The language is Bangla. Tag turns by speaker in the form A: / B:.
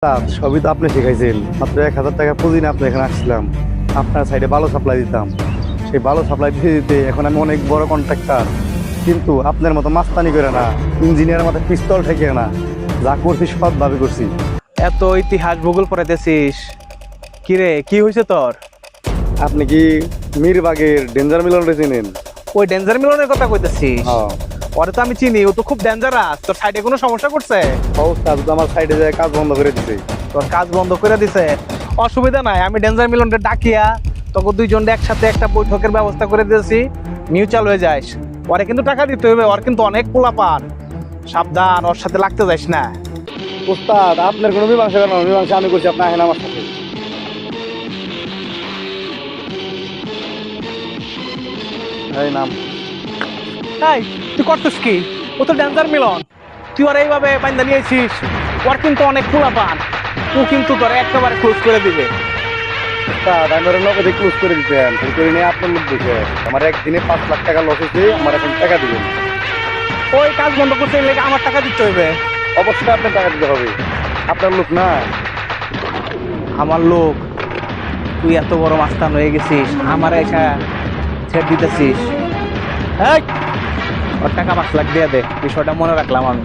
A: সবই তো আপনি শিখাইছেন। মাত্র 1,000 টাকা পুঁজি নিয়ে আপনি এখানে আসছিলাম, আপনার সাইডে ভালো সাপ্লাই দিতাম। সেই ভালো সাপ্লাই দিতে দিতে এখন আমি অনেক বড় কন্ট্রাক্টর, কিন্তু আপনার মতো মাস্তানি করে না, ইঞ্জিনিয়ারের মতো পিস্তল ঠেকিয়ে না, যা করছি সৎভাবে করছি।
B: এত ইতিহাস ভূগোল পড়াইতেছিস, কিরে কি হয়েছে তোর?
A: আপনি কি মিরবাগের ডেঞ্জার মিলনটা চিনেন?
B: ওই ডেঞ্জার মিলনের কথা কইতেছিস?
A: হ্যাঁ।
B: ওরে তো আমি চিনি, ও তো খুব ডেঞ্জারাস। তোর সাইডে কোনো সমস্যা করছে?
A: অবস্থা তো আমার সাইডে যায় কাজ বন্ধ করে দিছে।
B: তোর কাজ বন্ধ করে দিছে? অসুবিধা নাই, আমি ডেঞ্জার মিলনকে ডাকিয়া তোকে দুইজন একসাথে একটা বৈঠকের ব্যবস্থা করে দিয়েছি, মিউচুয়াল হয়ে যাস। ওরে কিন্তু টাকা দিতে হবে, ওর কিন্তু অনেক পোলাপান, সাবধান, ওর সাথে লাগতে যাস না।
A: উস্তাদ, আপনার কোনো মীমাংসা কেন? মীমাংসা আমি করছি, আপনি আসেন আমার সাথে। এই নাম।
B: তাই তুই করছিস কি? ও তো ডেঞ্জার মিলন, তুই ওর এইভাবে বাইন্দা নিয়েছিস। ওর কিন্তু অনেক পোলাপান, ও কিন্তু তোর একেবারে ক্লোজ করে দিবে।
A: উস্তাদ, আমি ওর নগদে ক্লোজ করে দিতেন, ভুল করে নিয়ে আপনার লোক দেখে আমার একদিনে 5 লাখ টাকা লস হয়েছে, আমার এখন টাকা দিবেন।
B: ওই কাজ বন্ধ করতে গেলে আমার টাকা দিতে হবে।
A: অবশ্যই আপনার টাকা দিতে হবে, আপনার লোক না।
B: আমার লোক? তুই এত বড় মাস্তান হয়ে গেছিস, আমার একা ছেড়ে দিতেছিস? এই, ওর টাকা 5 লাখ দিয়ে দে, বিষয়টা মনে রাখলাম আমি।